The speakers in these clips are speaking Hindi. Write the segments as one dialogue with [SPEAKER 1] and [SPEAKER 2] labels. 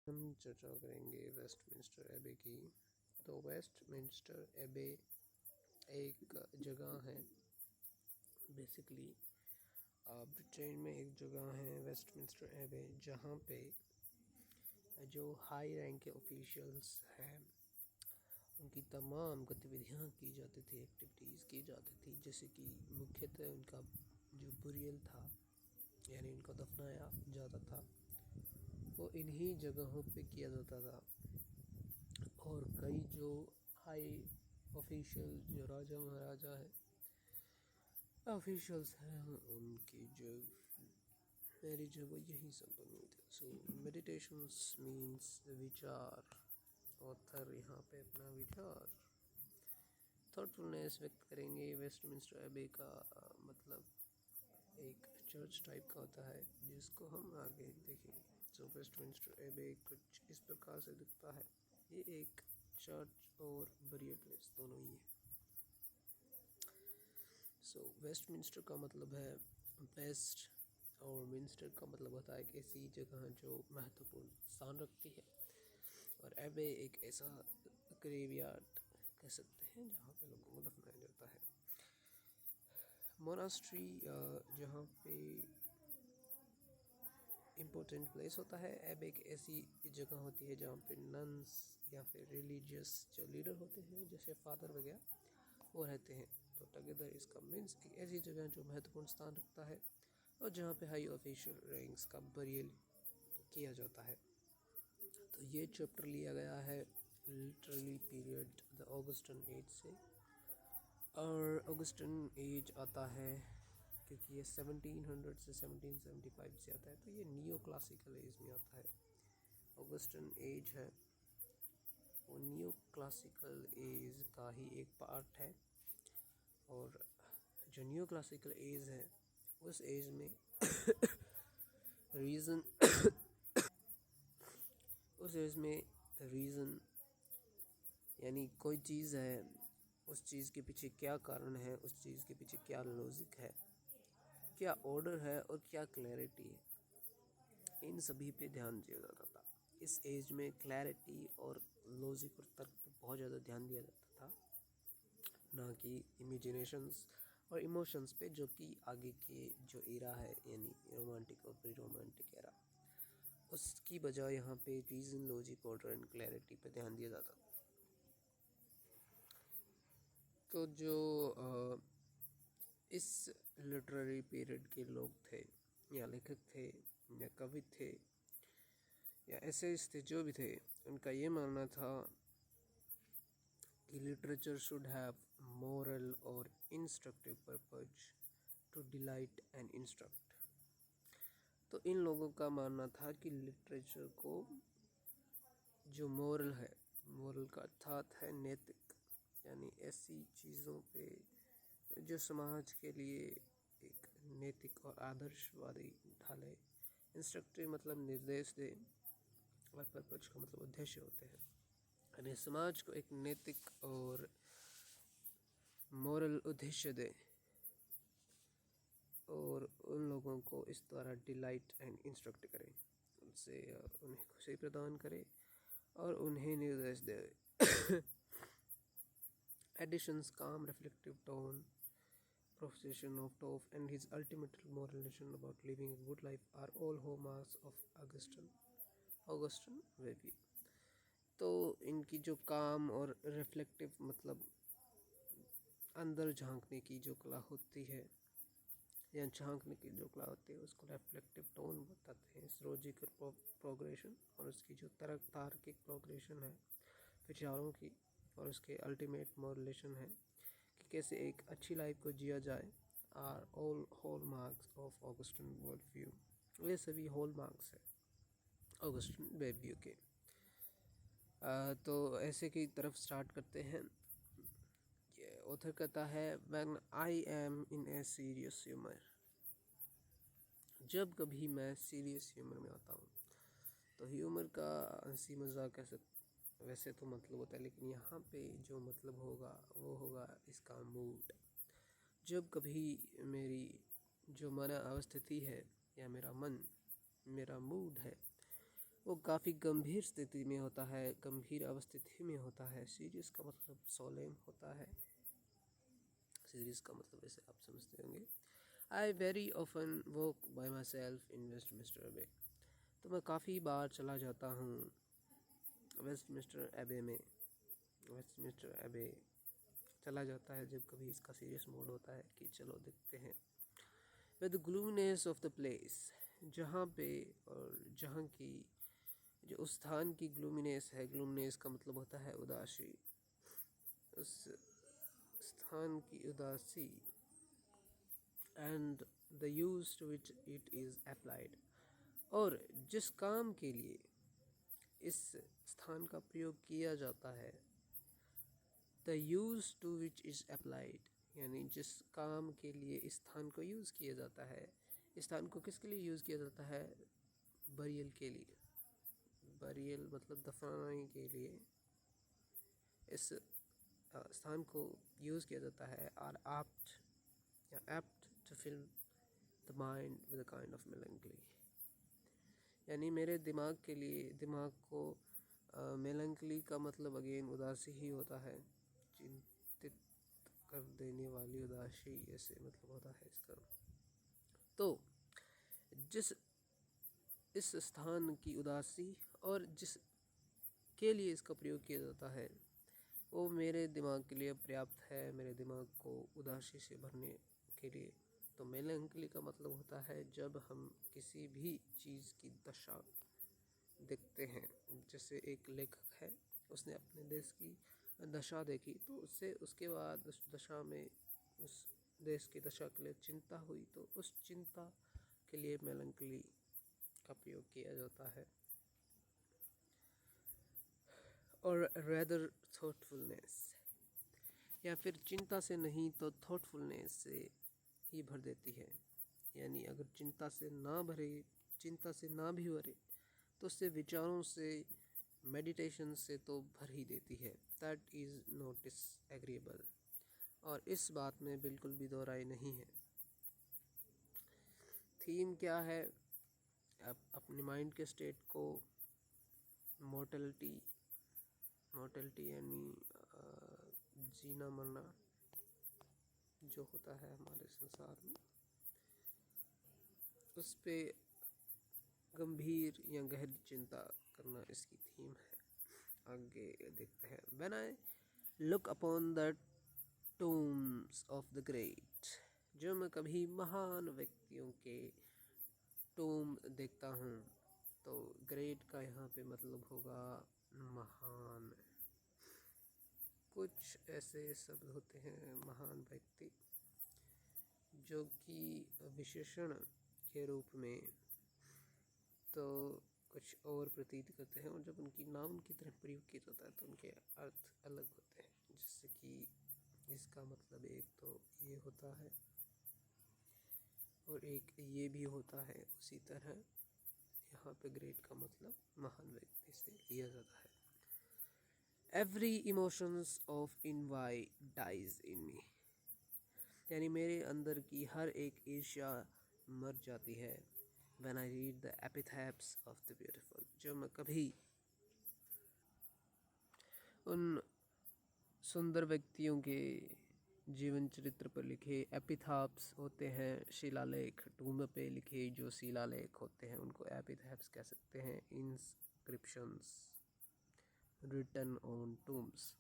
[SPEAKER 1] हम चर्चा करेंगे वेस्टमिंस्टर एबे की। तो वेस्टमिंस्टर एबे एक जगह है, बेसिकली ब्रिटेन में एक जगह है वेस्टमिंस्टर एबे, जहाँ पे जो हाई रैंक के ऑफिशियल्स हैं उनकी तमाम गतिविधियाँ की जाती थी, एक्टिविटीज़ की जाती थी, जैसे कि मुख्यतः उनका जो बुरियल था, यानी उनको दफनाया जाता था, वो इन्हीं जगहों पे किया जाता था। और कई जो हाई ऑफिशियल जो राजा महाराजा है ऑफिशियल्स हैं, उनकी जो मैरिज है वो यहीं संपन्न हुई थी। सो मेडिटेशंस मीन्स विचार, ऑथर यहाँ पे अपना विचार थॉटफुलनेस व्यक्त करेंगे। वेस्टमिंस्टर एबे का मतलब एक चर्च टाइप का होता है, जिसको हम आगे देखेंगे। सो वेस्टमिंस्टर एबे कुछ इस प्रकार से दिखता है। ये एक चर्च और बरियल प्लेस दोनों ही है। सो वेस्टमिंस्टर का मतलब है वेस्ट, और मिंस्टर का मतलब होता है कि ऐसी जगह जो महत्वपूर्ण स्थान रखती है। और एबे एक ऐसा ग्रेवयार्ड कह सकते हैं जहाँ पे लोगों को दफनाया जाता है। मोनास्ट्री जहाँ पे इम्पोर्टेंट प्लेस होता है। एबे एक ऐसी जगह होती है जहाँ पे नन्स या फिर रिलीजियस जो लीडर होते हैं, जैसे फादर वगैरह, वो रहते हैं। तो टगेदर इसका मीन्स एक ऐसी जगह जो महत्वपूर्ण स्थान रखता है और जहाँ पे हाई ऑफिशियल रैंक्स का बरियल किया जाता है। तो ये चैप्टर लिया गया है literally period the Augustan age से। और ऑगस्टन एज आता है क्योंकि ये 1700 से 1775 से आता है, तो ये नियो क्लासिकल एज में आता है। ऑगस्टन एज है वो नियो क्लासिकल एज का ही एक पार्ट है। और जो न्यू क्लासिकल एज है उस एज में रीज़न उस एज में रीज़न यानी कोई चीज़ है, उस चीज़ के पीछे क्या कारण है, उस चीज़ के पीछे क्या लॉजिक है, क्या ऑर्डर है और क्या क्लैरिटी है, इन सभी पे ध्यान दिया जाता था। इस एज में क्लैरिटी और लॉजिक और तर्क पे बहुत ज़्यादा ध्यान दिया जाता था, ना कि इमेजिनेशंस और इमोशंस पे, जो कि आगे के जो एरा है यानी रोमांटिक और प्री रोमांटिक एरा, उसकी बजाय यहाँ पे reason, logic, order and clarity पे ध्यान दिया जाता था। तो जो इस लिटरेरी पीरियड के लोग थे, या लेखक थे, या कवि थे, या एसेइस्ट थे, जो भी थे, उनका ये मानना था कि लिटरेचर शुड हैव मोरल और instructive purpose to delight and instruct. तो इन लोगों का मानना था कि लिटरेचर को जो मोरल है, मोरल का अर्थात है नैतिक, यानी ऐसी चीज़ों पे जो समाज के लिए एक नैतिक और आदर्शवादी ढाले। इंस्ट्रक्टिव मतलब निर्देश दे, और पर्पज का मतलब उद्देश्य होते हैं, यानी समाज को एक नैतिक और मोरल उद्देश्य दे और उन लोगों को इस द्वारा डिलाइट एंड इंस्ट्रक्ट करे, उनसे उन्हें खुशी प्रदान करे और उन्हें निर्देश दे। एडिशंस, काम, reflective tone, profession of Toph and his ultimate moral lesson about living a good life are all hallmarks of Augustin Webi। तो इनकी जो काम और रिफ्लेक्टिव मतलब अंदर झांकने की जो कला होती है, या झांकने की जो कला होती है, उसको रिफ्लेक्टिव टोन बताते हैं। इस लॉजिकल प्रोग्रेशन और उसकी जो तार्किक प्रोग्रेशन है विचारों की, और उसके अल्टीमेट मॉडलेशन है कि कैसे एक अच्छी लाइफ को जिया जाए, are all hall marks of Augustan world view. ये सभी हॉल मार्क्स है ऑगस्टिन वेब व्यू के। तो ऐसे की तरफ स्टार्ट करते हैं। ये ऑथर कहता है, when I am in a serious humour, जब कभी मैं सीरियस ह्यूमर में आता हूँ। तो ह्यूमर का हंसी मजाक ऐसे वैसे तो मतलब होता है, लेकिन यहाँ पे जो मतलब होगा वो होगा इसका मूड। जब कभी मेरी जो मन अवस्थिति है, या मेरा मन, मेरा मूड है, वो काफ़ी गंभीर स्थिति में होता है, गंभीर अवस्थिति में होता है। सीरियस का मतलब सोलेम होता है। सीरीज का मतलब ऐसे आप समझते होंगे। I very often walk by my self in Westminster एबे। तो मैं काफ़ी बार चला जाता हूँ वेस्टमिंस्टर एबे में। वेस्टमिंस्टर एबे चला जाता है जब कभी इसका सीरियस मूड होता है कि चलो देखते हैं। With the gloominess of the place, जहाँ पे और जहाँ की जो उस स्थान की ग्लूमिनेस है। ग्लूमिनेस का मतलब होता है उदासी। उस स्थान की उदासी and the use to which it is applied, और जिस काम के लिए इस स्थान का प्रयोग किया जाता है। The use to which is applied, यानी जिस काम के लिए इस स्थान को यूज़ किया जाता है। इस स्थान को किसके लिए यूज़ किया जाता है? बरियल के लिए। बरियल मतलब दफनाने के लिए इस स्थान को यूज़ किया जाता है। आर एप्ट या apt to fill the mind with a kind of melancholy, यानी मेरे दिमाग के लिए, दिमाग को मेलंकली का मतलब अगेन उदासी ही होता है। चिंतित कर देने वाली उदासी, ऐसे मतलब होता है इसका। तो जिस इस स्थान की उदासी और जिस के लिए इसका प्रयोग किया जाता है वो मेरे दिमाग के लिए पर्याप्त है, मेरे दिमाग को उदासी से भरने के लिए। तो मेलंकली का मतलब होता है जब हम किसी भी चीज़ की दशा देखते हैं। जैसे एक लेखक है, उसने अपने देश की दशा देखी, तो उससे उसके बाद उस दशा में, उस देश की दशा के लिए चिंता हुई, तो उस चिंता के लिए मेलंकली का प्रयोग किया जाता है। और रेदर थॉटफुलनेस, या फिर चिंता से नहीं तो थॉटफुलनेस से ही भर देती है। यानी अगर चिंता से ना भरे, चिंता से ना भी भरे, तो उससे विचारों से, मेडिटेशन से तो भर ही देती है। दैट इज़ नॉट डिसएग्रीएबल, और इस बात में बिल्कुल भी दो राय नहीं है। थीम क्या है? अपने माइंड के स्टेट को मोर्टलिटी, मोर्टलिटी यानी जीना मरना जो होता है हमारे संसार में, उस पे गंभीर या गहरी चिंता करना इसकी थीम है। आगे देखते हैं। When I look upon the tombs of the great, जो मैं कभी महान व्यक्तियों के टूम देखता हूँ, तो ग्रेट का यहाँ पे मतलब होगा महान। कुछ ऐसे शब्द होते हैं महान व्यक्ति जो कि विशेषण के रूप में तो कुछ और प्रतीत करते हैं, और जब उनकी नाउन की तरह प्रयोग किया जाता है तो उनके अर्थ अलग होते हैं। जैसे कि इसका मतलब एक तो ये होता है और एक ये भी होता है। उसी तरह यहाँ पे ग्रेट का मतलब महान व्यक्ति से लिया जाता है। Every emotions of envy dies in me, यानी मेरे अंदर की हर एक ईर्ष्या मर जाती है। When I read the epithets of the beautiful, जो मैं कभी उन सुंदर व्यक्तियों के जीवन चरित्र पर लिखे एपिथाप्स होते हैं, शिलालेख, टूम पे लिखे जो शिलालेख होते हैं उनको एपिथेट्स कह सकते हैं। इंस्क्रिप्शंस रिटन ऑन टूम्स,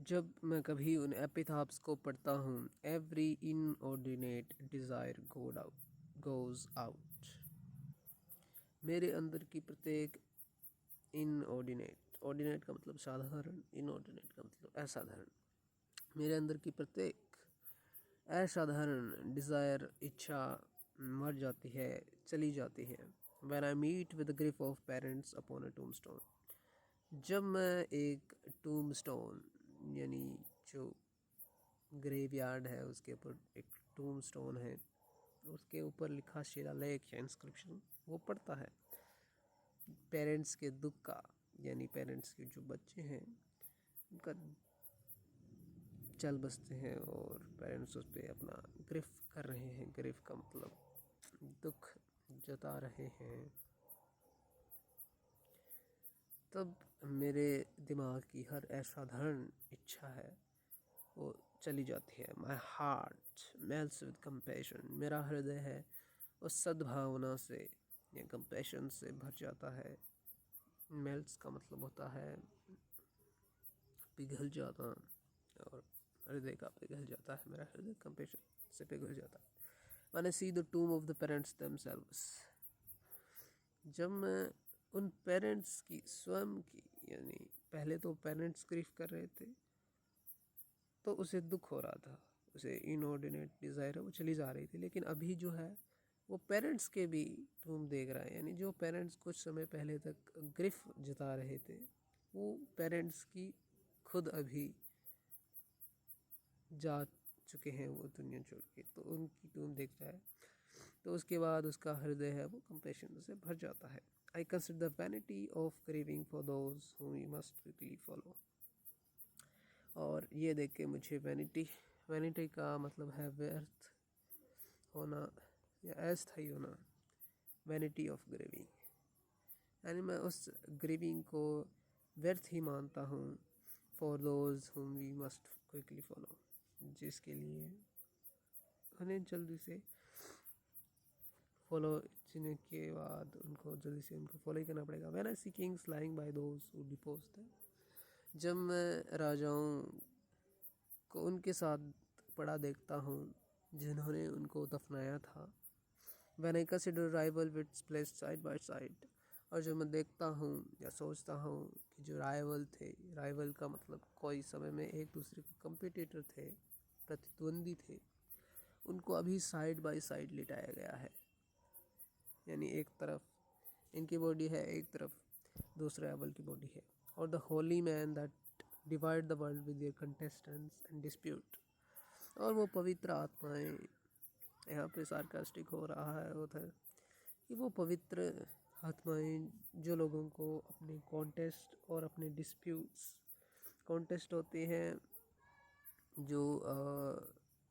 [SPEAKER 1] जब मैं कभी उन एपिथाप्स को पढ़ता हूँ, every inordinate desire goes out, मेरे अंदर की प्रत्येक इनऑर्डिनेट, ऑर्डिनेट का मतलब साधारण, इनऑर्डिनेट का मतलब असाधारण, मेरे अंदर की प्रत्येक असाधारण डिज़ायर, इच्छा मर जाती है, चली जाती है। When I meet with the grief of parents upon a tombstone, जब मैं एक टूमस्टोन यानी जो ग्रेवयार्ड है उसके ऊपर एक टूमस्टोन है, उसके ऊपर लिखा शिलालेख या इंस्क्रिप्शन वो पढ़ता है पेरेंट्स के दुख का, यानी पेरेंट्स के जो बच्चे हैं उनका चल बसते हैं और पेरेंट्स उस पर अपना ग्रिफ कर रहे हैं। ग्रिफ का मतलब दुख जता रहे हैं, तब मेरे दिमाग की हर असाधारण इच्छा है वो चली जाती है। My heart melts with compassion, मेरा हृदय है उस सद्भावना से या कंपैशन से भर जाता है। मेल्ट्स का मतलब होता है पिघल जाना, और हृदय का पिघल जाता है, मेरा हृदय कंपैशन से पिघल जाता है। When I see the tomb of the parents themselves, जब मैं उन पेरेंट्स की स्वयं की, यानी पहले तो पेरेंट्स ग्रीफ कर रहे थे तो उसे दुख हो रहा था, उसे इनऑर्डिनेट डिज़ायर है वो चली जा रही थी, लेकिन अभी जो है वो पेरेंट्स के भी टूम देख रहा है। यानी जो पेरेंट्स कुछ समय पहले तक ग्रीफ जता रहे थे वो पेरेंट्स की खुद अभी जा चुके हैं वो दुनिया छोड़ के, तो उनकी टूम देख रहा है। तो उसके बाद उसका हृदय है वो कंपैशन से भर जाता है। I consider the vanity of craving for those whom we must quickly follow। और ये देख के मुझे वैनिटी का मतलब है व्यर्थ होना या अस्थायी होना, वैनिटी ऑफ ग्रेविंग, यानी मैं उस ग्रेविंग को व्यर्थ ही मानता हूँ। For those whom we must quickly follow, जिसके लिए उन्हें जल्दी से फॉलो, जिन्हें के बाद उनको जल्दी से उनको फॉलो ही करना पड़ेगा। When I see kings lying by those who deposed them, जब मैं राजाओं को उनके साथ पड़ा देखता हूँ जिन्होंने उनको दफनाया था। When I consider rival with placed side by side, और जो मैं देखता हूँ या सोचता हूँ कि जो राइवल थे, राइवल का मतलब कोई समय में एक दूसरे के कंपटीटर थे, प्रतिद्वंदी थे, उनको अभी साइड बाय साइड लिटाया गया है। यानी एक तरफ इनकी बॉडी है, एक तरफ दूसरे राइवल की बॉडी है। और the Holi man that divide the world with their contestants and dispute, और वो पवित्र आत्माएं, यहाँ पे सार्कास्टिक हो रहा है उधर कि वो पवित्र आत्माएं जो लोगों को अपने कॉन्टेस्ट और अपने डिस्प्यूट्स, कॉन्टेस्ट होते हैं जो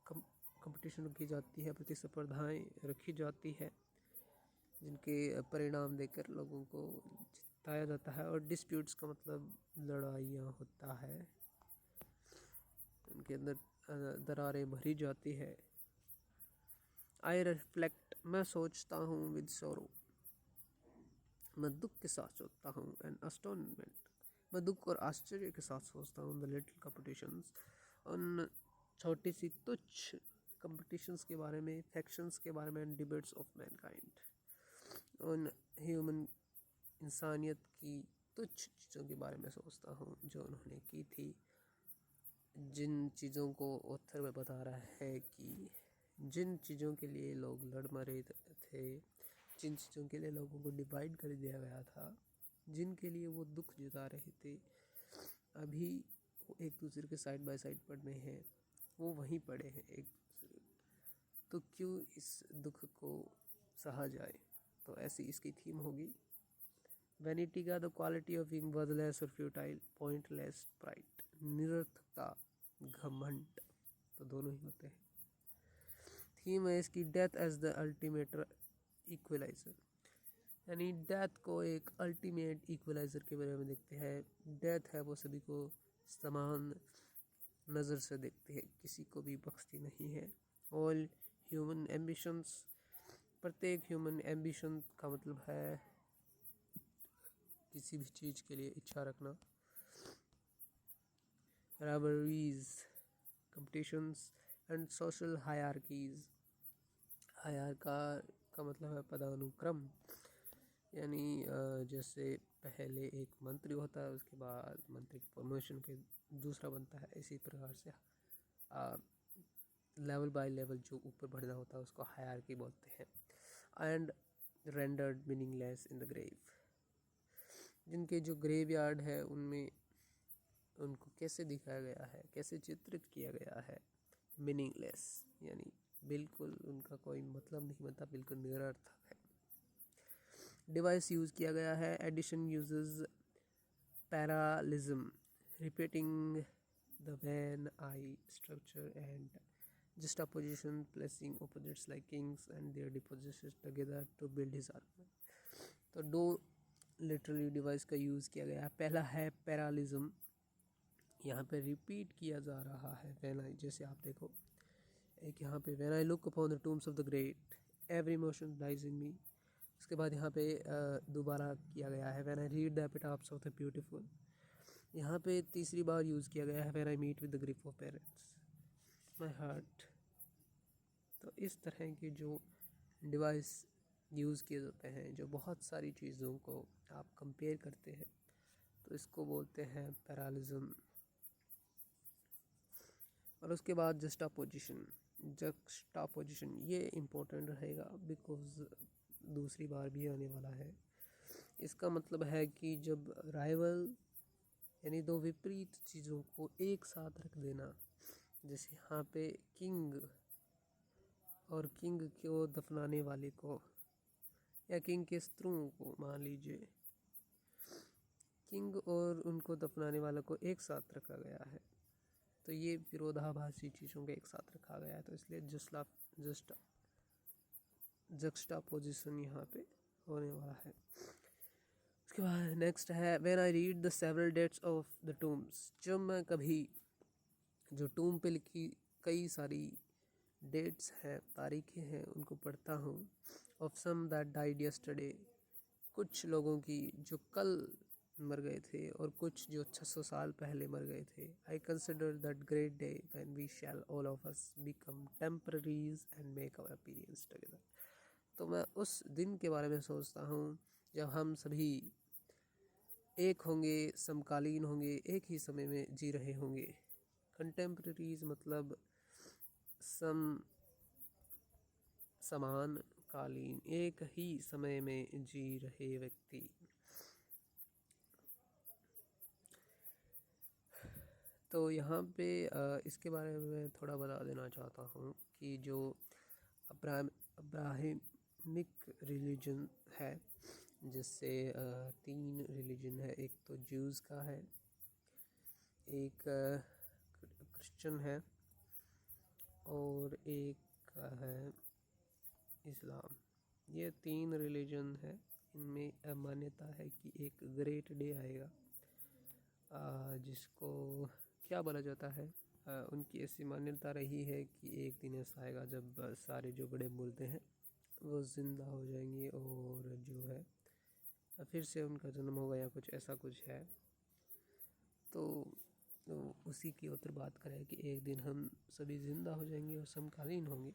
[SPEAKER 1] कंपटीशन की जाती है, प्रतिस्पर्धाएं रखी जाती है जिनके परिणाम देकर लोगों को जिताया जाता है। और डिस्प्यूट्स का मतलब लड़ाइयाँ होता है, उनके अंदर दरारें भरी जाती है। आई रिफ्लेक्ट, मैं सोचता हूँ विद सोरो, मैं दुख के साथ सोचता हूँ, एंड अस्टोनमेंट, मैं दुख और आश्चर्य के साथ सोचता हूँ। द लिटिल कॉम्पिटिशन्स, उन छोटी सी तुच्छ कॉम्पिटिशन्स के बारे में, फैक्शंस के बारे में, एंड डिबेट्स ऑफ मैनकाइंड, उन ह्यूमन इंसानियत की तुच्छ चीज़ों के बारे में सोचता हूँ जो उन्होंने की थी। जिन चीज़ों को ऑथर में बता रहा है कि जिन चीज़ों के लिए लोग लड़ मरे थे, जिन चीज़ों के लिए लोगों को डिवाइड कर दिया गया था, जिनके लिए वो दुख जता रहे थे, अभी वो एक दूसरे के साइड बाय साइड पड़े हैं, वो वहीं पड़े हैं एक दूसरे, तो क्यों इस दुख को सहा जाए। तो ऐसी इसकी थीम होगी। वैनिटी का the quality of being worthless और फ्यूटाइल, पॉइंटलेस प्राइड, निरर्थकता, घमंड, तो दोनों ही होते हैं। थीम है इसकी death as the ultimate equaliser, यानी डेथ को एक अल्टीमेट इक्वलाइजर के बारे में देखते हैं। डेथ है वो सभी को समान नज़र से देखती है, किसी को भी बख्शती नहीं है। ऑल ह्यूमन एम्बिशंस, प्रत्येक ह्यूमन एम्बिशन का मतलब है किसी भी चीज़ के लिए इच्छा रखना। Rivalries, competitions and social hierarchies, higher का मतलब है पदानुक्रम, यानी जैसे पहले एक मंत्री होता है, उसके बाद मंत्री की प्रमोशन पे दूसरा बनता है, इसी प्रकार से लेवल बाय लेवल जो ऊपर बढ़ना होता है उसको हायरार्की बोलते हैं। And rendered meaningless in the grave, जिनके जो ग्रेव यार्ड है उनमें उनको कैसे दिखाया गया है, कैसे चित्रित किया गया है, मीनिंगलेस, यानी बिल्कुल उनका कोई मतलब नहीं बनता, बिल्कुल निरर्थक है। डिवाइस यूज़ किया गया है, Addison uses parallelism, repeating the when I structure and juxtaposition, placing opposites like kings and their depositions together to build his argument. तो दो लिटरली डिवाइस का यूज़ किया गया है। पहला है पैरालिज्म, यहाँ पे रिपीट किया जा रहा है व्हेन आई, जैसे आप देखो एक यहाँ पे when I look upon the tombs of the great every emotion rise in me. उसके बाद यहाँ पे दोबारा किया गया है when I read the epitaphs of the beautiful. यहाँ पे तीसरी बार यूज़ किया गया है when I meet with the grief of parents my heart. तो इस तरह के जो डिवाइस यूज़ किए जाते हैं, जो बहुत सारी चीज़ों को आप कंपेयर करते हैं, तो इसको बोलते हैं पैरालिज्म। और उसके बाद जस्टापोजिशन ये इम्पोर्टेंट रहेगा बिकॉज दूसरी बार भी आने वाला है। इसका मतलब है कि जब राइवल यानी दो विपरीत चीज़ों को एक साथ रख देना, जैसे यहाँ पे किंग और किंग को दफनाने वाले को या किंग के शत्रुओं को मान लीजिए, किंग और उनको दफनाने वाले को एक साथ रखा गया है, तो ये विरोधाभासी चीज़ों को एक साथ रखा गया है, तो इसलिए जस्टापोजिशन यहाँ पे होने वाला है। उसके बाद नेक्स्ट है when I read the several dates of the tombs. जब मैं कभी जो टूम पे लिखी कई सारी डेट्स हैं, तारीखें हैं, उनको पढ़ता हूँ, of some that died yesterday, कुछ लोगों की जो कल मर गए थे और कुछ जो 600 साल पहले मर गए थे। I consider that great day when we shall all of us become contemporaries and make our appearance together. तो मैं उस दिन के बारे में सोचता हूँ जब हम सभी एक होंगे, समकालीन होंगे, एक ही समय में जी रहे होंगे। कंटेम्पररीज मतलब समान कालीन, एक ही समय में जी रहे व्यक्ति। तो यहाँ पे इसके बारे में मैं थोड़ा बता देना चाहता हूँ कि जो अब्राहमिक रिलीजन है, जिससे 3 रिलीजन है, एक तो ज्यूज़ का है, एक क्रिश्चियन है और एक है इस्लाम। ये 3 रिलीजन है, इनमें मान्यता है कि एक ग्रेट डे आएगा जिसको क्या बोला जाता है, उनकी ऐसी मान्यता रही है कि एक दिन ऐसा आएगा जब सारे जो बड़े मुर्दे हैं वो ज़िंदा हो जाएंगे और जो है फिर से उनका जन्म होगा या कुछ ऐसा कुछ है। तो उसी की उत्तर बात करें कि एक दिन हम सभी ज़िंदा हो जाएंगे और समकालीन होंगे।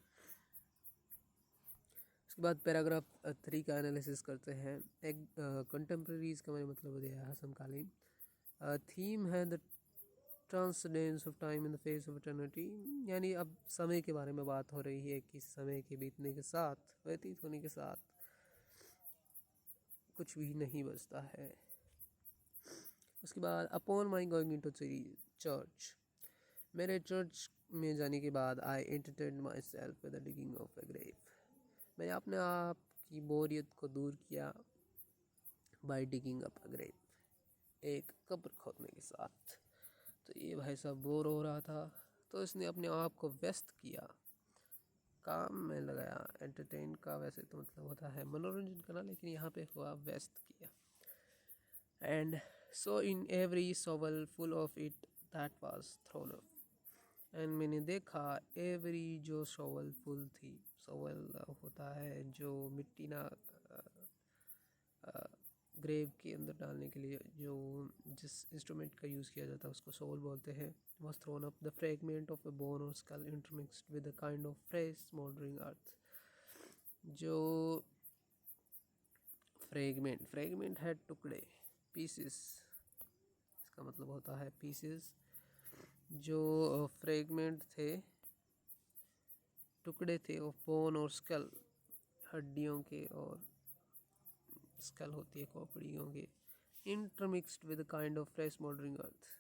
[SPEAKER 1] उसके बाद पैराग्राफ 3 का एनालिसिस करते हैं। एक कंटेम्प्रेरीज का मैंने मतलब दिया है समकालीन। थीम है the ट्रांसडेंस of time in the face of eternity, यानी अब समय के बारे में बात हो रही है कि समय के बीतने के साथ, व्यतीत होने के साथ कुछ भी नहीं बचता है। उसके बाद upon my going into church, मेरे चर्च में जाने के बाद I entertain myself with the digging of a grave, मैंने अपने आप की बोरियत को दूर किया by digging up a grave, एक कब्र खोदने के साथ। तो ये भाई साहब बोर हो रहा था, तो इसने अपने आप को व्यस्त किया, काम में लगाया। एंटरटेन का वैसे तो मतलब होता है मनोरंजन करना, लेकिन यहाँ पे हुआ व्यस्त किया। And so in every shovel full of it that was thrown up, and मैंने देखा एवरी जो शॉवल फुल थी, शॉवल होता है जो मिट्टी ना ग्रेव के अंदर डालने के लिए जो जिस इंस्ट्रूमेंट का यूज़ किया जाता है उसको शॉवल बोलते हैं, was thrown up the fragment of a bone or skull intermixed with a kind of fresh smoldering earth। जो फ्रेगमेंट है टुकड़े, पीसेस, इसका मतलब होता है पीसेस। जो फ्रेगमेंट थे, टुकड़े थे ऑफ बोन और स्कल, हड्डियों के, और स्कल होती है खोपड़ियों के, इंटरमिक्स्ड विद काइंड ऑफ फ्रेश मोल्डरिंग अर्थ।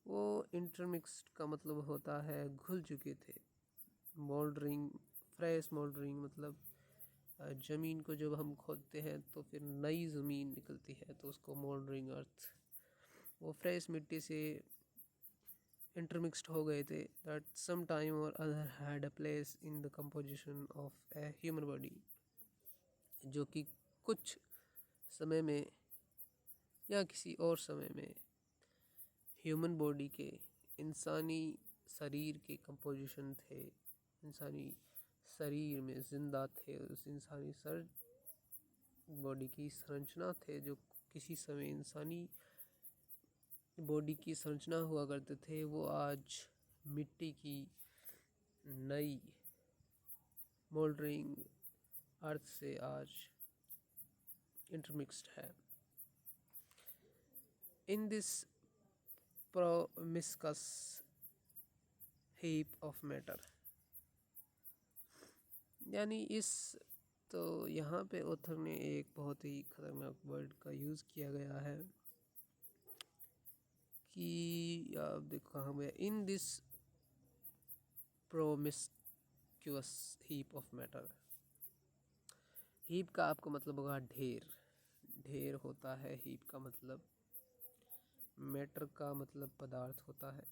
[SPEAKER 1] वो इंटरमिक्स्ड का मतलब होता है घुल चुके थे, मोल्डरिंग, फ्रेश मोल्डरिंग मतलब ज़मीन को जब हम खोदते हैं तो फिर नई ज़मीन निकलती है तो उसको मोल्डरिंग अर्थ। वो फ्रेश मिट्टी से इंटरमिक्स्ड हो गए थे, दैट सम टाइम और other had a place in the composition of a human body, जो कि कुछ समय में या किसी और समय में ह्यूमन बॉडी के, इंसानी शरीर के कंपोजिशन थे, इंसानी शरीर में जिंदा थे, उस इंसानी बॉडी की संरचना थे जो किसी समय इंसानी बॉडी की संरचना हुआ करते थे, वो आज मिट्टी की नई मोल्डरिंग अर्थ से आज इंटरमिक्स्ड है। In this promiscuous heap of matter, यानी इस, तो यहाँ पे ऑथर ने एक बहुत ही खतरनाक वर्ड का यूज़ किया गया है कि आप देखो कहाँ पे, in this promiscuous heap of matter। Heap का आपको मतलब होगा ढेर, ढेर होता है हीप का मतलब, मैटर का मतलब पदार्थ होता है,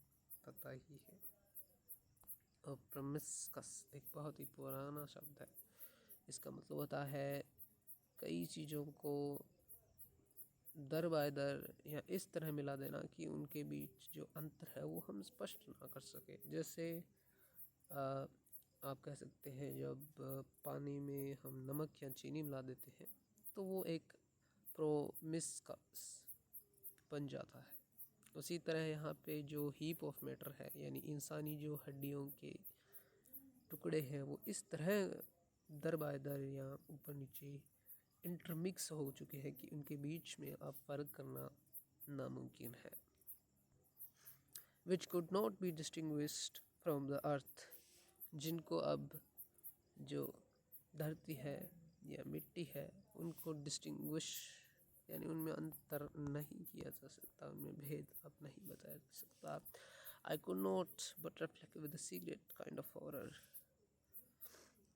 [SPEAKER 1] पता ही है। और प्रमिस्कस एक बहुत ही पुराना शब्द है, इसका मतलब होता है कई चीज़ों को दर बाय दर या इस तरह मिला देना कि उनके बीच जो अंतर है वो हम स्पष्ट ना कर सके। जैसे आप कह सकते हैं जब पानी में हम नमक या चीनी मिला देते हैं तो वो एक प्रोमिस्कस बन जाता है। उसी तरह यहाँ पे जो हीप ऑफ मैटर है, यानी इंसानी जो हड्डियों के टुकड़े हैं, वो इस तरह दर बाय दर या ऊपर नीचे इंटरमिक्स हो चुके हैं कि उनके बीच में अब फ़र्क करना नामुमकिन है। Which could not be distinguished from the earth, जिनको अब जो धरती है या मिट्टी है उनको डिस्टिंग्विश, यानी उनमें अंतर नहीं किया जा सकता, उनमें भेद अब नहीं बताया जा सकता। I could not but reflect with a secret kind of horror.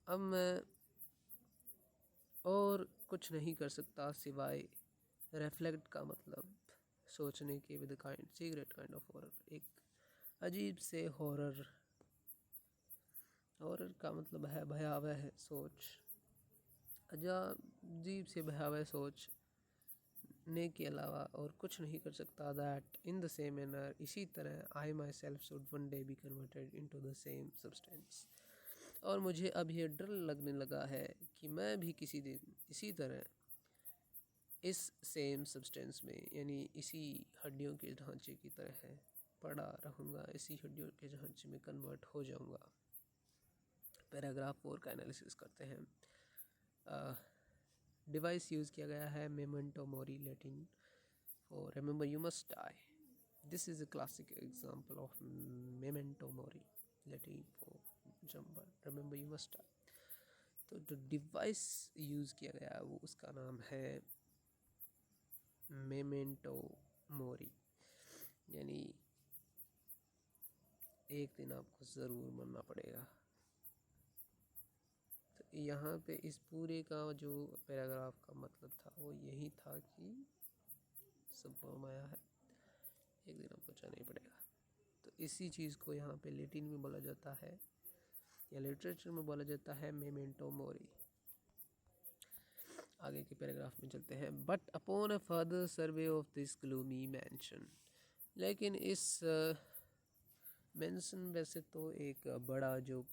[SPEAKER 1] अब मैं और कुछ नहीं कर सकता सिवाय रिफ्लेक्ट का मतलब सोचने के, with kind secret kind of horror, एक अजीब से हॉरर। हॉरर का मतलब है भयावह सोच, अजीब से भयावह सोच ने के अलावा और कुछ नहीं कर सकता। That in the same manner, इसी तरह I myself should one day be converted into the same substance, और मुझे अब ये डर लगने लगा है कि मैं भी किसी दिन इसी तरह इस सेम सब्सटेंस में, यानी इसी हड्डियों के ढांचे की तरह पड़ा रहूँगा, इसी हड्डियों के ढांचे में कन्वर्ट हो जाऊँगा। पैराग्राफ 4 का एनालिसिस करते हैं। डिवाइस यूज़ किया गया है memento mori, Latin for remember you must die. This is a classic example of memento mori, Latin for remember you must die. तो जो डिवाइस यूज़ किया गया है वो उसका नाम है मेमेंटो मोरी, यानी एक दिन आपको ज़रूर मरना पड़ेगा। तो यहाँ पे इस पूरे का जो पैराग्राफ का मतलब था वो यही था कि सब माया है, एक दिन आपको जाना ही पड़ेगा। तो इसी चीज़ को यहाँ पे लैटिन में बोला जाता है या लिटरेचर में बोला जाता है मेमेंटो मोरी। आगे के पैराग्राफ में चलते हैं। But upon a further survey of this gloomy mention, लेकिन इस मैंशन वैसे तो एक बड़ा जो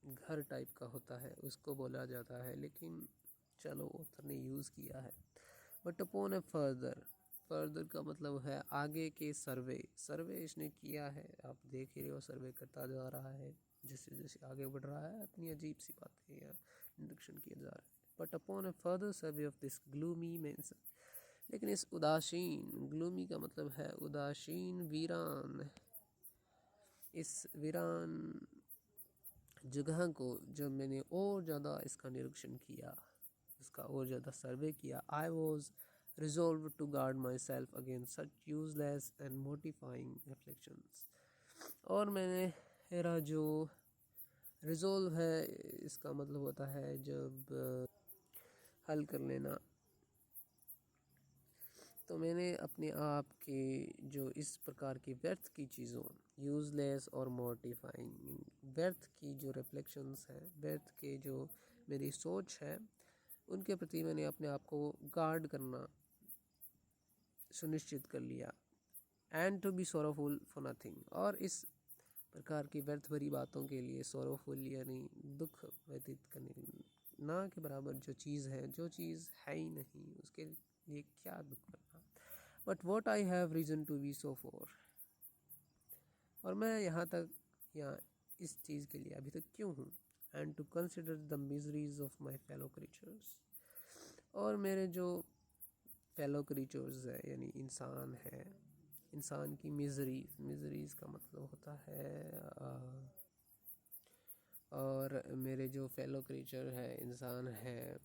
[SPEAKER 1] घर टाइप का होता है उसको बोला जाता है, लेकिन चलो ऑथर ने यूज़ किया है। But upon a further, further का मतलब है आगे के सर्वे, सर्वे इसने किया है, आप देख ही रहे हो सर्वे करता जा रहा है, जैसे जैसे आगे बढ़ रहा है अपनी अजीब सी बातें या निरीक्षण किया जा रहा है। But upon a further survey of this gloomy mention, लेकिन इस उदासीन, ग्लूमी का मतलब है उदासीन, वीरान, इस वीरान जगह को जब मैंने और ज़्यादा इसका निरीक्षण किया, इसका और ज़्यादा सर्वे किया, I was resolve to guard myself against such useless and mortifying reflections. और मैंने मेरा जो रिजॉल्व है, इसका मतलब होता है जब हल कर लेना, तो मैंने अपने आप के जो इस प्रकार की व्यर्थ की चीज़ों, यूज़लेस और मॉडिफाइंग, व्यर्थ की जो रिफ्लेक्शंस हैं, व्यर्थ के जो मेरी सोच है, उनके प्रति मैंने अपने आप को गार्ड करना सुनिश्चित कर लिया। And to be sorrowful for nothing, और इस प्रकार की व्यर्थ भरी बातों के लिए सोरोफुल यानी दुख व्यतीत करने, ना के बराबर जो चीज़ है, जो चीज़ है ही नहीं, उसके लिए क्या दुख करना। But what I have reason to be so for, और मैं यहाँ तक या इस चीज़ के लिए अभी तक क्यों हूँ। And to consider the miseries of my fellow creatures, और मेरे जो फेलो क्रीचर्स है यानी इंसान है, इंसान की मिजरीज का मतलब होता है और मेरे जो फेलो क्रीचर है, इंसान है,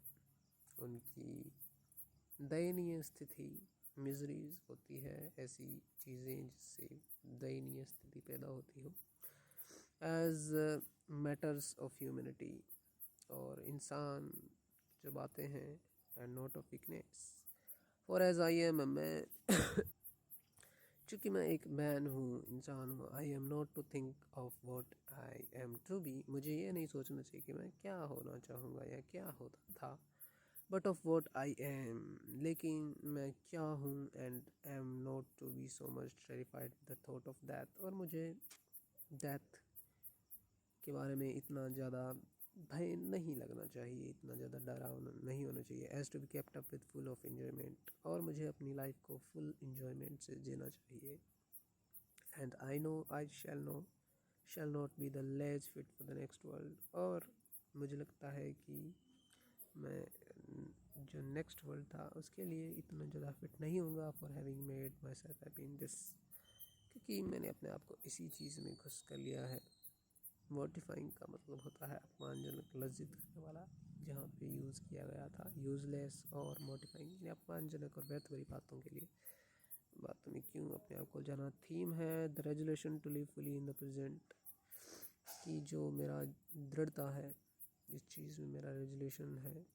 [SPEAKER 1] उनकी दयनीय स्थिति, मिजरीज होती है ऐसी चीज़ें जिससे दयनीय स्थिति पैदा होती हो, एज मैटर्स ऑफ ह्यूमैनिटी, और इंसान जो बातें हैं, and not of weakness. For as I am, मैं चूँकि मैं एक मैन हूँ, इंसान हूँ, I am not to think of what I am to be, मुझे ये नहीं सोचना चाहिए कि मैं क्या होना चाहूँगा या क्या होता था, but of what I am, लेकिन मैं क्या हूँ, and am not to be so much terrified the thought of death, और मुझे डेथ के बारे में इतना ज़्यादा भय नहीं लगना चाहिए, इतना ज़्यादा डरावना नहीं होना चाहिए। As to be kept up with full of enjoyment, और मुझे अपनी लाइफ को फुल इन्जॉयमेंट से जीना चाहिए। And I know I shall not be the ledge fit for the next world, और मुझे लगता है कि मैं जो नेक्स्ट वर्ल्ड था उसके लिए इतना ज़्यादा फिट नहीं होगा, for having made my self happy in this, क्योंकि मैंने अपने आप को इसी चीज़ में घुस कर लिया है। मॉडिफाइंग का मतलब होता है अपमानजनक, लज्जित करने वाला, जहाँ पे यूज़ किया गया था यूज़लेस और मॉडिफाइंग यानी अपमानजनक और व्यर्थ भरी बातों के लिए। बातों में क्यों अपने आप को जाना। थीम है the resolution to live fully in the present, की जो मेरा दृढ़ता है इस चीज़ में, मेरा रेजोल्यूशन है,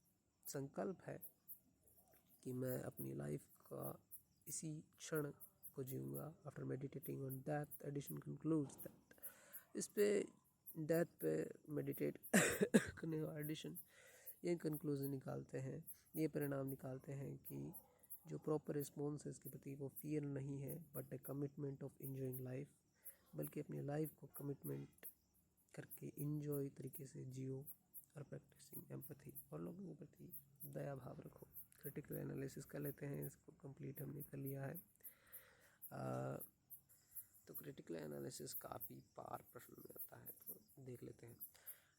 [SPEAKER 1] संकल्प है कि मैं अपनी लाइफ का इसी क्षण को जीऊँगा। After meditating on that Addison concludes that, इस पे डेथ पे मेडिटेट करने वाला एडिशन ये कंक्लूजन निकालते हैं, ये परिणाम निकालते हैं कि जो प्रॉपर रिस्पॉन्स है इसके प्रति वो फियर नहीं है, but A commitment of enjoying life, बल्कि अपनी लाइफ को कमिटमेंट करके इंजॉय तरीके से जियो, और प्रैक्टिसिंग एम्पैथी, और लोगों के प्रति दया भाव रखो। क्रिटिकल एनालिसिस कर लेते हैं, इसको कंप्लीट हमने कर लिया है। तो क्रिटिकल एनालिसिस काफ़ी बार प्रश्न में आता है, तो देख लेते हैं।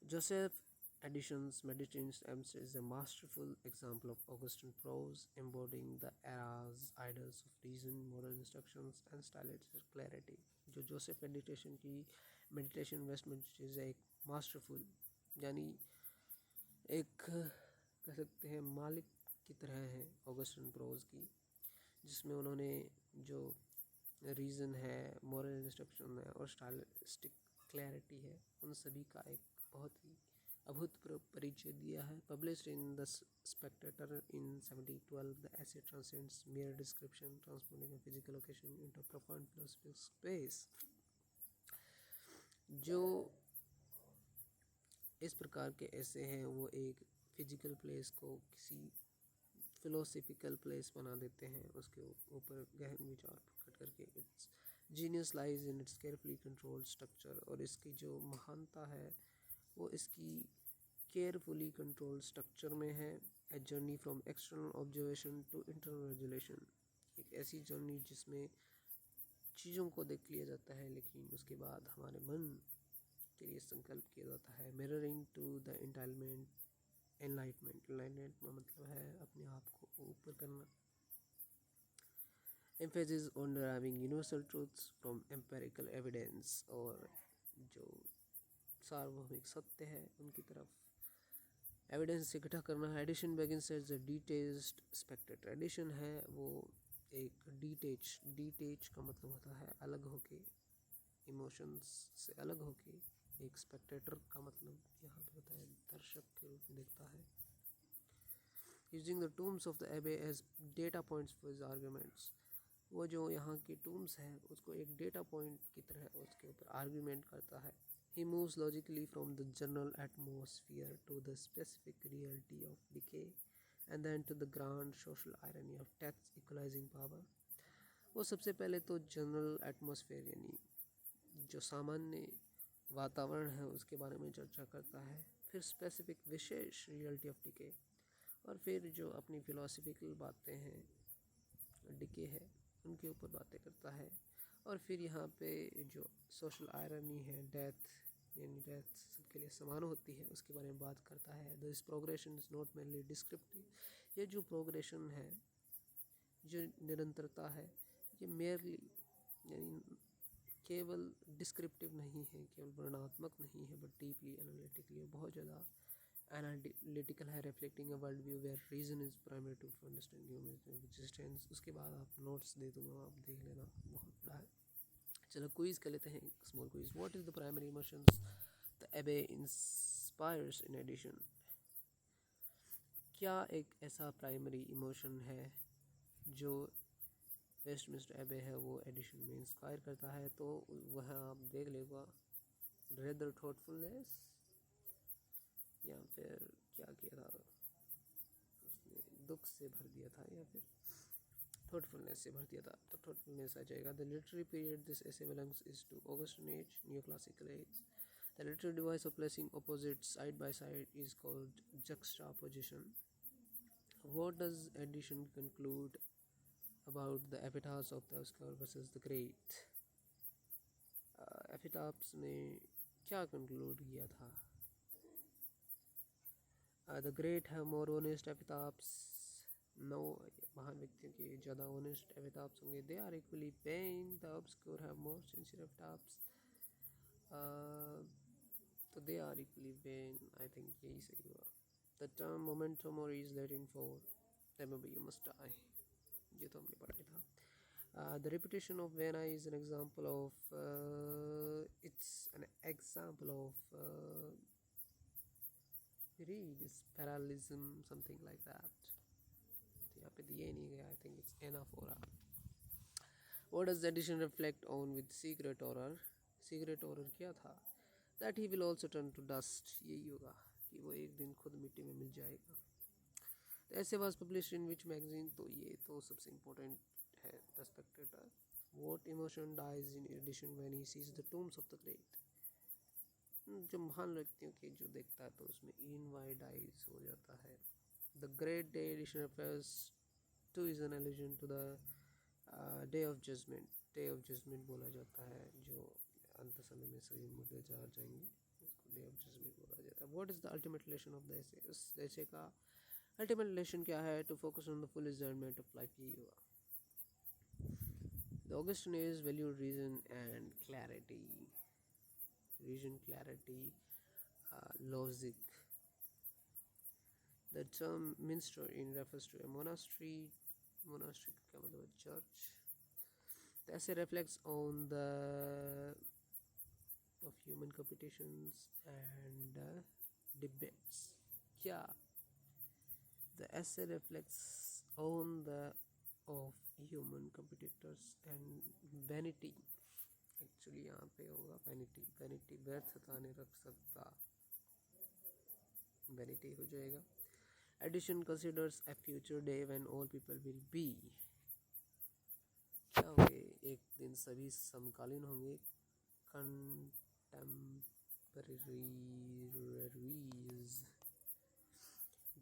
[SPEAKER 1] Joseph Editions Meditations is a masterful example of Augustine prose, embodying the era's ideals of reason, moral instructions, and stylistic clarity. जो जोसेफ मेडिटेशन वेस्ट मेडिटेशन एक मास्टरफुल यानी एक कह सकते हैं मालिक की तरह है ऑगस्टिन प्रोज की, जिसमें उन्होंने जो रीज़न है, मोरल इंस्ट्रक्शन है और स्टाइलिस्टिक क्लैरिटी है, उन सभी का एक बहुत ही अभूतपूर्व परिचय दिया है। Published in the Spectator in 1712, the essay transcends mere description, transforming a physical location into a profound philosophical space। जो इस प्रकार के ऐसे हैं वो एक फिजिकल प्लेस को किसी फिलोसफिकल प्लेस बना देते हैं, उसके ऊपर गहन विचार प्रकट करके। It's genius lies in its carefully controlled structure, और इसकी जो महानता है वो इसकी केयरफुली कंट्रोल्ड स्ट्रक्चर में है। A journey from external observation to internal resolution, एक ऐसी जर्नी जिसमें चीज़ों को देख लिया जाता है लेकिन उसके बाद हमारे मन के लिए संकल्प किया जाता है। मिररिंग टू द एनलाइटमेंट का मतलब है अपने आप को ऊपर करना। Emphasis on driving universal truths from empirical evidence, और जो सार्वभौमिक सत्य है उनकी तरफ एविडेंस से इकट्ठा करना है। Addison begins as a detached spectator, Addison है वो एक डिटेच का मतलब होता है अलग होके, इमोशंस से अलग होके। एक स्पेक्टेटर का मतलब यहाँ पे होता है दर्शक के रूप में देखता है। Using the tombs of the abbey as data points for his arguments. वो जो यहाँ की टूम्स हैं उसको एक डेटा पॉइंट की तरह उसके ऊपर आर्ग्यूमेंट करता है। He moves logically from the general atmosphere to the specific reality of decay and then to the grand social irony of death's equalizing power। वो सबसे पहले तो जनरल एटमॉस्फेयर यानी जो सामान्य वातावरण है उसके बारे में चर्चा करता है, फिर स्पेसिफिक विशेष रियलिटी ऑफ डिके, और फिर जो अपनी फिलोसफिकल बातें हैं डिके है उनके ऊपर बातें करता है, और फिर यहाँ पे जो सोशल आयरनी है डेथ यानी डेथ सबके लिए समान होती है उसके बारे में बात करता है। This progression is not mainly descriptive, ये जो प्रोग्रेशन है जो निरंतरता है ये मेयरली यानी केवल डिस्क्रिप्टिव नहीं है, केवल वर्णनात्मक नहीं है, बट डीपली एनालिटिकली बहुत ज़्यादा एनालिटिकल है, reflecting a world view where reason is primary to understand human existence. उसके बाद आप नोट्स दे दूँगा, आप देख लेना, बहुत बड़ा है। चलो क्विज़ कर लेते हैं, small quiz. What is the primary emotions the एबे इंस्पायर्स इन एडिशन? क्या एक ऐसा प्राइमरी इमोशन है जो वेस्टमिंस्टर एबे है वो एडिशन में इंस्पायर करता है? तो वह आप देख लेगा, रेदर थॉटफुलनेस, या फिर क्या किया था उसने, दुख से भर दिया था या फिर थॉटफुलनेस से भर दिया था, तो थॉटफुलनेस आ जाएगा। The literary period this essay belongs is to Augustan age, new classical age. The literary device of placing opposites side by side is called juxtaposition। What does addition conclude about the epitaphs of the obscure versus the great? Epitaphs में क्या कंक्लूड किया था? The great have more honest epitaphs, no, महान व्यक्तियों के ज़्यादा ऑनेस्ट एपिटाफ्स होंगे। They are equally pain, the obscure have more sincere epitaphs, तो they are equally pain, I think यही सही हुआ। The term memento mori is Latin for remember you must die, ये तो हमने पढ़ा ही था। The repetition of Vienna is an example of it's an example of read is parallelism, something like that। यहाँ पे दिए नहीं गया, I think it's anaphora। What does the addition reflect on with secret horror? Secret horror क्या था? That he will also turn to dust, यही होगा कि वो एक दिन खुद मिट्टी में मिल जाएगा। The essay was published in which magazine? तो ये तो सबसे इम्पोर्टेंट है, the Spectator. What emotion dies in addition when he sees the tombs of the great? जो महान व्यक्तियों के जो देखता है तो उसमें इनवाइडाइज हो जाता है। The great day edition refers to is an allusion to the day of judgment। day of judgment बोला जाता है, जो अंत समय में सभी मुद्दे जा जाएंगे, उसको day of judgment बोला जाता है। What is the ultimate relation of the essay? उस essay का अल्टीमेट रिलेशन क्या है? To focus on the full enjoyment of life, यही होगा। The Augustan age valued reason and clarity, reason, clarity, logic. The term minster in refers to a monastery, monastery का मतलब चर्च। The essay reflects on the of human competitions and debates, क्या? The essay reflects on the of human competitors and vanity। Actually यहाँ पे होगा vanity, vanity व्यर्थता नहीं रख सकता, vanity हो जाएगा। Addition considers a future day when all people will be, क्या होंगे? एक दिन सभी समकालीन होंगे, contemporaries।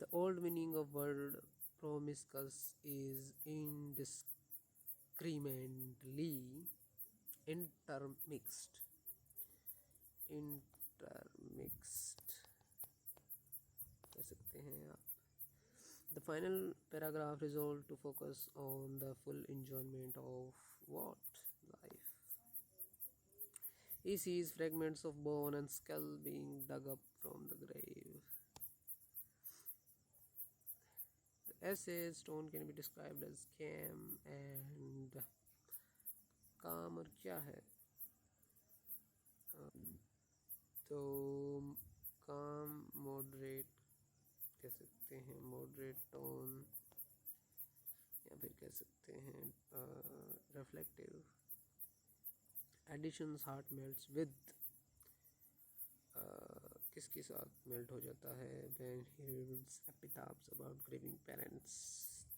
[SPEAKER 1] The old meaning of word promiscuous is indiscriminately intermixed, कह सकते हैं आप। The final paragraph resolved to focus on the full enjoyment of what? Life। He sees fragments of bone and skull being dug up from the grave। Essays tone can be described as calm and calm, और क्या है? तो calm, moderate कह सकते सकते हैं मॉडरेट टोन, या फिर कह सकते हैं reflective. Addison's heart melts with, किसके साथ मेल्ट हो जाता है? When he reads epitaphs about grieving parents,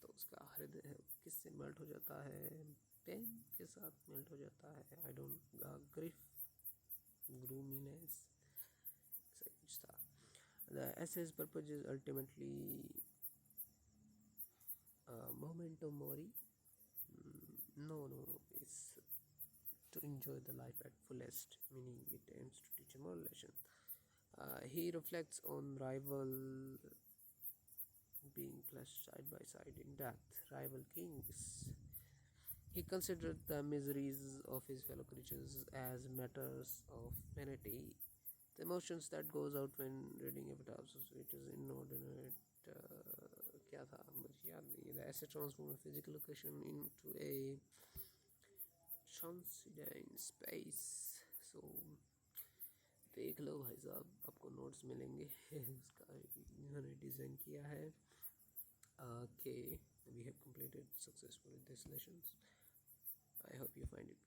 [SPEAKER 1] तो उसका हृदय किससे मेल्ट हो जाता है? पेन के साथ मेल्ट हो जाता है। आई डोंट, ग्रीफ, ग्रूमीनेस, सही कुछ था। The essay's purpose is ultimately memento mori, no, it's to enjoy the life at fullest, meaning it aims to teach a moral lesson. He reflects on rival being placed side by side in death, rival kings. He considered the miseries of his fellow creatures as matters of vanity. The emotions that goes out when reading epitaphs, which is inordinate. क्या था मुझे याद नहीं। The essay transforms a physical location into a Shansidine space. So देख लो भाई साहब, आपको नोट्स मिलेंगे उसका इन्होंने डिज़ाइन किया है। Okay, we have completed successfully this lessons. I hope you find it